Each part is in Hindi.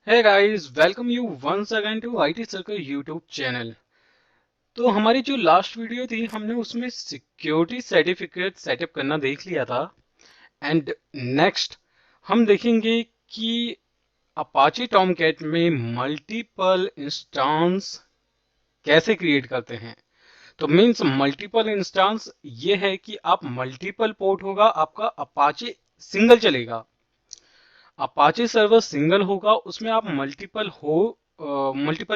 Hey guys, welcome you once again to IT Circle YouTube channel। तो हमारी जो लास्ट वीडियो थी हमने उसमें सिक्योरिटी सर्टिफिकेट सेटअप करना देख लिया था। एंड नेक्स्ट हम देखेंगे कि अपाचे टॉमकैट में मल्टीपल इंस्टांस कैसे क्रिएट करते हैं। तो मीन्स मल्टीपल इंस्टांस ये है कि आप मल्टीपल पोर्ट होगा, आपका अपाचे सिंगल चलेगा। अपाचे सर्वर सिंगल होगा, उसमें आप मल्टीपल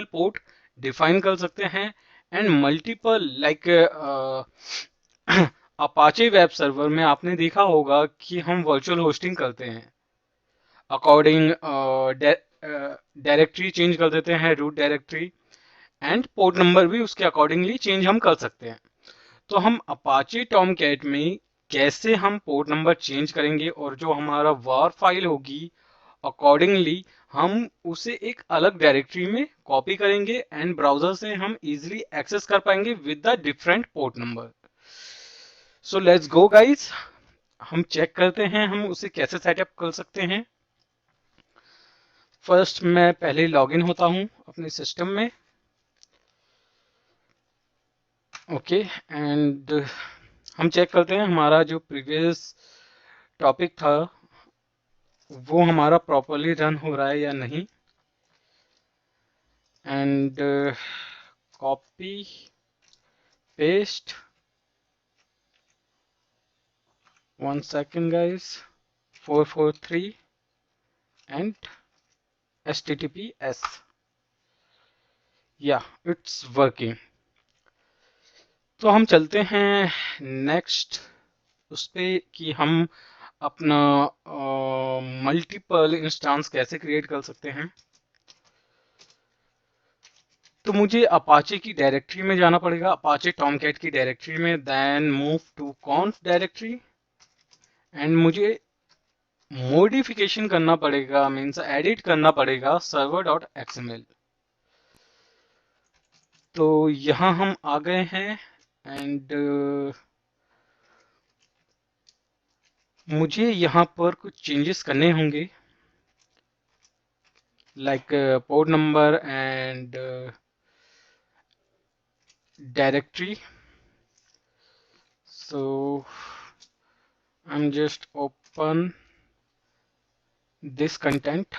पोर्ट डिफाइन कर सकते हैं। And multiple like Apache web server में आपने देखा होगा कि हम वर्चुअल होस्टिंग करते हैं अकॉर्डिंग डायरेक्टरी चेंज कर देते हैं, root directory and port number भी उसके अकॉर्डिंगली चेंज हम कर सकते हैं। तो हम अपाचे टॉमकैट में कैसे हम पोर्ट नंबर चेंज करेंगे और जो हमारा वार फाइल होगी अकॉर्डिंगली हम उसे एक अलग डायरेक्टरी में कॉपी करेंगे एंड ब्राउजर से हम इजीली एक्सेस कर पाएंगे with the different port number. So let's go guys, हम चेक करते हैं हम उसे कैसे सेटअप कर सकते हैं। फर्स्ट मैं पहले लॉगिन होता हूं अपने सिस्टम में। ओके एंड हम चेक करते हैं हमारा जो प्रीवियस टॉपिक था वो हमारा प्रॉपरली रन हो रहा है या नहीं। And copy paste, 1 second guys, 443 and https, yeah it's working। तो हम चलते हैं नेक्स्ट उस पे कि हम अपना मल्टीपल इंस्टांस कैसे क्रिएट कर सकते हैं। तो मुझे अपाचे की डायरेक्टरी में जाना पड़ेगा, अपाचे टॉमकैट की डायरेक्टरी में, then move to conf directory and मुझे मॉडिफिकेशन करना पड़ेगा, मीन्स एडिट करना पड़ेगा सर्वर डॉट एक्सएमएल। तो यहाँ हम आ गए हैं एंड मुझे यहाँ पर कुछ चेंजेस करने होंगे like port number and directory. So I am just open this content,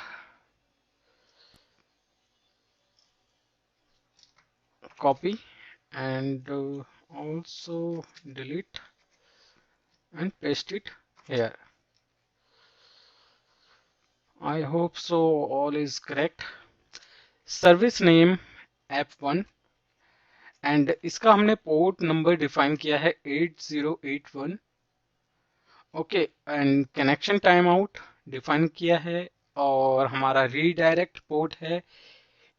copy and also delete and paste it here. I hope so all is correct। Service name app1 and इसका हमने पोर्ट नंबर डिफाइन किया है 8081। Okay and connection time out define किया है और हमारा रीडायरेक्ट पोर्ट है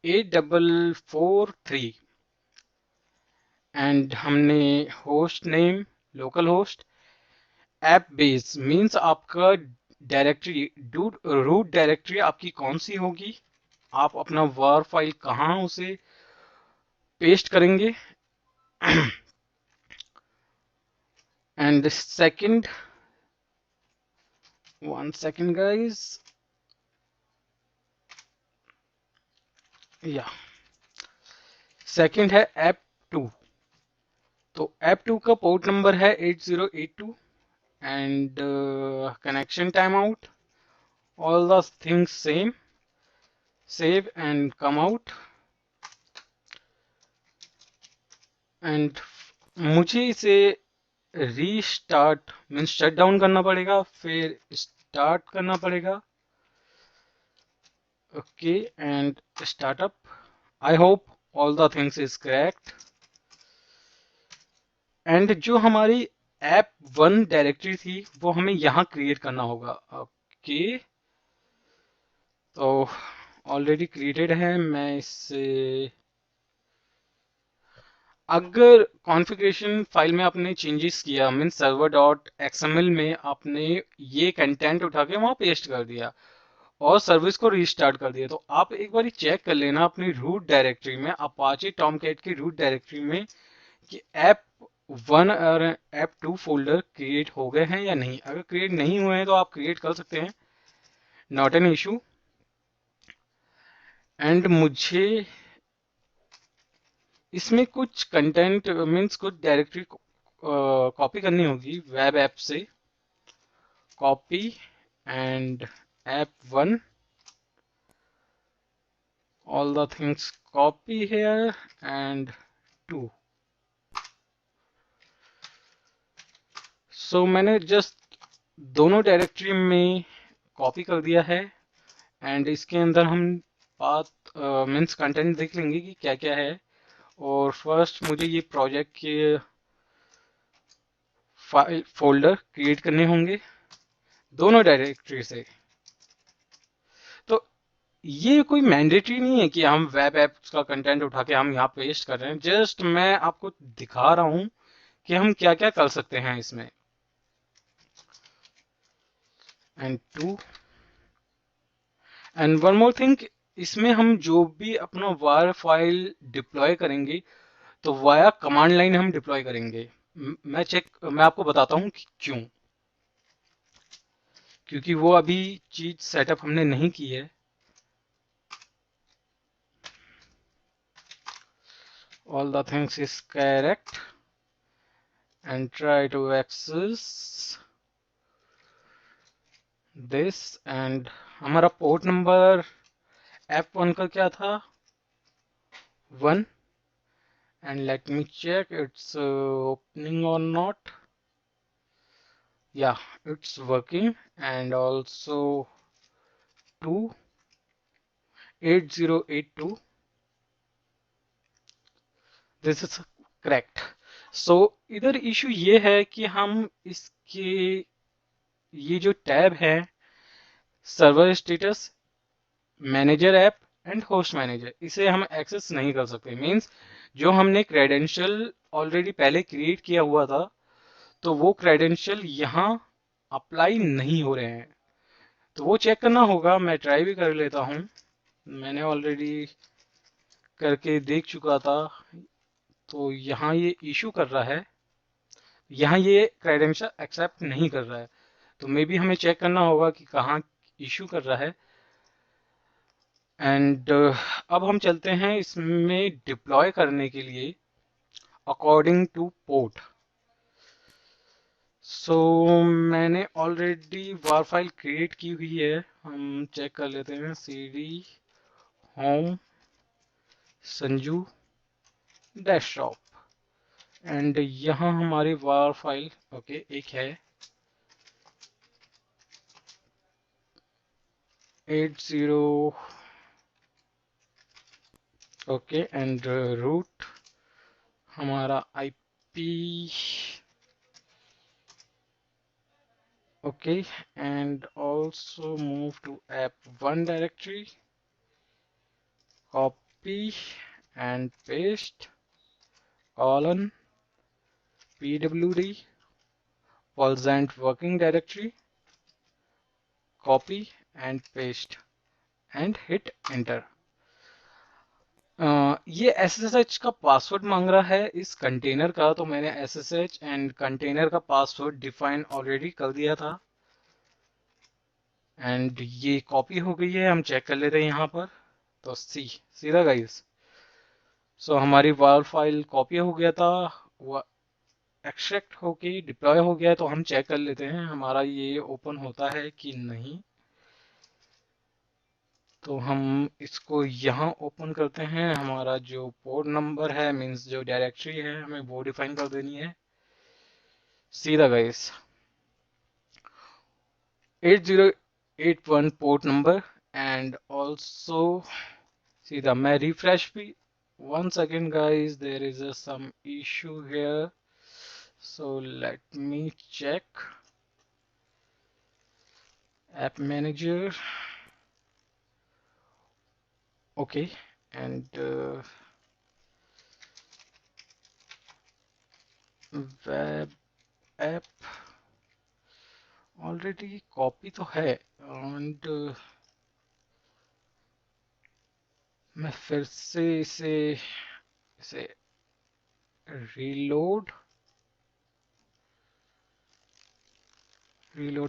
8443 एंड हमने host name local host, app base means आपका डायरेक्टरी रूट डायरेक्टरी आपकी कौन सी होगी, आप अपना वर फाइल कहाँ उसे पेस्ट करेंगे। एंड सेकंड, 1 second guys, या सेकंड है ऐप 2। तो ऐप 2 का पोर्ट नंबर है 8082 and connection time out all the things same, save and come out। And मुझे इसे रीस्टार्ट मीन्स शट डाउन करना पड़ेगा फिर स्टार्ट करना पड़ेगा। Okay and startup, I hope all the things is correct. And जो हमारी ऐप 1 डायरेक्टरी थी वो हमें यहाँ क्रिएट करना होगा। ओके तो ऑलरेडी क्रिएटेड है, मैं इससे अगर कॉन्फ़िगरेशन फाइल में आपने चेंजेस किया मीन सर्वर डॉट एक्सएमएल में आपने ये कंटेंट उठा के वहां पेस्ट कर दिया और सर्विस को रीस्टार्ट कर दिया, तो आप एक बार चेक कर लेना अपनी रूट डायरेक्टरी में, अपाचे टॉमकैट की रूट डायरेक्टरी में कि ऐप 1 और ऐप 2 फोल्डर क्रिएट हो गए हैं या नहीं। अगर क्रिएट नहीं हुए हैं तो आप क्रिएट कर सकते हैं, नॉट एन इशू। एंड मुझे इसमें कुछ कंटेंट मीन्स कुछ डायरेक्टरी कॉपी करनी होगी वेब ऐप से। Copy and app one, all the things copy here and 2। सो मैंने जस्ट दोनों डायरेक्टरी में कॉपी कर दिया है। एंड इसके अंदर हम पाथ मीन्स कंटेंट देख लेंगे कि क्या क्या है। और फर्स्ट मुझे ये प्रोजेक्ट के फाइल फोल्डर क्रिएट करने होंगे दोनों डायरेक्टरी से। तो ये कोई मैंडेटरी नहीं है कि हम वेब एप्स का कंटेंट उठा के हम यहाँ पेस्ट कर रहे हैं, जस्ट मैं आपको दिखा रहा हूँ कि हम क्या क्या कर सकते हैं इसमें। And 2 and one more thing, इसमें हम जो भी अपना वार फाइल डिप्लॉय करेंगे तो वाया कमांड लाइन हम डिप्लॉय करेंगे। मैं आपको बताता हूँ कि क्यों। क्योंकि वो अभी चीज सेटअप हमने नहीं की है। All the things is correct and try to access this. And हमारा पोर्ट नंबर F1 का क्या था, 1। And let me check it's opening or not। Yeah, it's working। and also 2 8082, this is correct। so इधर इशू ये है कि हम इसके ये जो टैब है server status, manager app and host manager, इसे हम एक्सेस नहीं कर सकते। मींस जो हमने क्रेडेंशियल ऑलरेडी पहले क्रिएट किया हुआ था तो वो क्रेडेंशियल यहाँ अप्लाई नहीं हो रहे हैं। तो वो चेक करना होगा। मैं ट्राई भी कर लेता हूँ, मैंने ऑलरेडी करके देख चुका था। तो यहाँ ये इशू कर रहा है, यहाँ ये क्रेडेंशियल एक्सेप्ट नहीं कर रहा है। तो मे बी हमें चेक करना होगा कि कहाँ इशू कर रहा है। एंड अब हम चलते हैं इसमें डिप्लॉय करने के लिए अकॉर्डिंग टू पोर्ट। सो मैंने ऑलरेडी वार फाइल क्रिएट की हुई है, हम चेक कर लेते हैं। cd home Sanju desktop and यहाँ हमारी वार फाइल ओके एक है 80 ओके। एंड रूट हमारा IP okay. And also move to app1 directory, copy and paste colon pwd Polzant working directory, copy and paste and hit enter। ये SSH का पासवर्ड मांग रहा है इस कंटेनर का, तो मैंने SSH एंड कंटेनर का पासवर्ड डिफाइन ऑलरेडी कर दिया था। एंड ये कॉपी हो गई है, हम चेक कर लेते हैं यहाँ पर। तो सीधा गाइस, सो हमारी वार फाइल कॉपी हो गया था, वो एक्सट्रैक्ट होके डिप्लॉय हो गया है। तो हम चेक कर लेते हैं हमारा ये ओपन होता है कि नहीं। तो हम इसको यहाँ ओपन करते हैं। हमारा जो पोर्ट नंबर है मींस जो डायरेक्टरी है हमें वो डिफाइन कर देनी है सीधा guys. 8081 port number and also सीधा मैं रिफ्रेश भी। One second guys, there is some issue here, so let me check. App manager okay. And web app already copy तो है। एंड मैं फिर से इसे रीलोड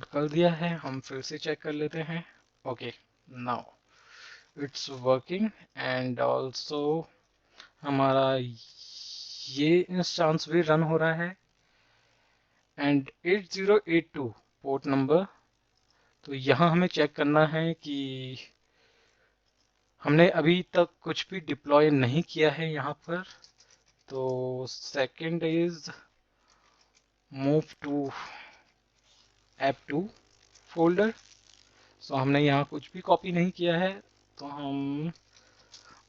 कर दिया है। हम फिर से चेक कर लेते हैं। Okay now it's working and also हमारा ये इंस्टेंस भी रन हो रहा है एंड 8082 पोर्ट नंबर। तो यहाँ हमें चेक करना है कि हमने अभी तक कुछ भी डिप्लॉय नहीं किया है यहाँ पर। तो second is move to app2 folder. So हमने यहाँ कुछ भी कॉपी नहीं किया है, तो हम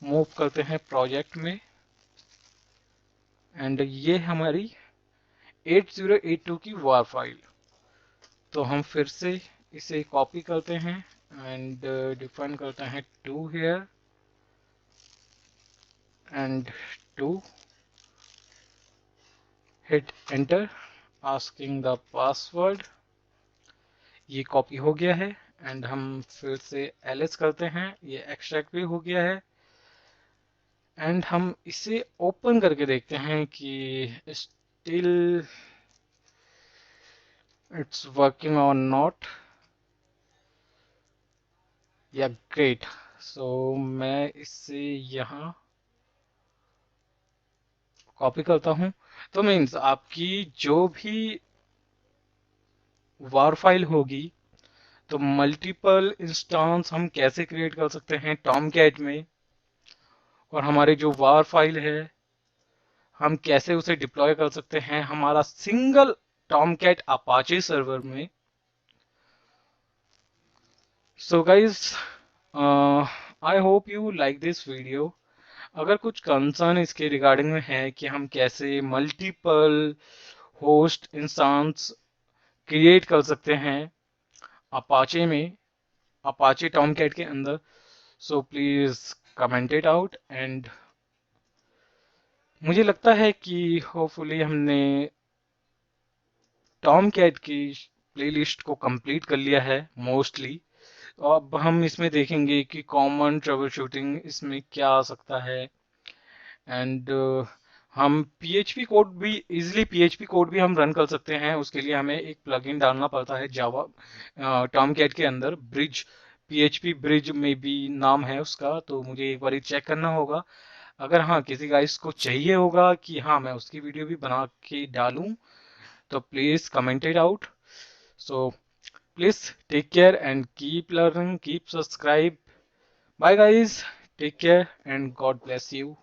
मूव करते हैं प्रोजेक्ट में एंड ये हमारी 8082 की वार फाइल। तो हम फिर से इसे कॉपी करते हैं एंड डिफाइन करते हैं 2 here and 2, hit enter asking the password. ये कॉपी हो गया है एंड हम फिर से ls करते हैं, ये एक्सट्रैक्ट भी हो गया है एंड हम इसे ओपन करके देखते हैं कि स्टिल इट्स वर्किंग और नॉट। या ग्रेट। सो मैं इसे यहाँ कॉपी करता हूँ। तो मीन्स आपकी जो भी वार फाइल होगी, तो मल्टीपल इंस्टेंस हम कैसे क्रिएट कर सकते हैं टॉमकैट में, और हमारी जो वार फाइल है हम कैसे उसे डिप्लॉय कर सकते हैं हमारा सिंगल टॉमकैट अपाचे सर्वर में। So guys, I hope you like this video. अगर कुछ कंसर्न इसके रिगार्डिंग में है कि हम कैसे मल्टीपल होस्ट इंस्टेंस क्रिएट कर सकते हैं अपाचे में, अपाचे टॉमकैट के अंदर, so please comment it out. And मुझे लगता है कि होपफुली हमने टॉमकैट की प्लेलिस्ट को कंप्लीट कर लिया है मोस्टली। तो अब हम इसमें देखेंगे कि कॉमन ट्रबल शूटिंग इसमें क्या आ सकता है एंड हम पीएचपी कोड भी इजीली पीएचपी कोड भी हम रन कर सकते हैं। उसके लिए हमें एक प्लगइन डालना पड़ता है जावा टॉमकैट के अंदर, ब्रिज, पीएचपी ब्रिज में भी नाम है उसका। तो मुझे एक बार चेक करना होगा। अगर हाँ किसी गाइस को चाहिए होगा कि हाँ मैं उसकी वीडियो भी बना के डालूं, तो please comment it out. So please take care and keep learning, keep subscribe. Bye guys, take care and God bless you.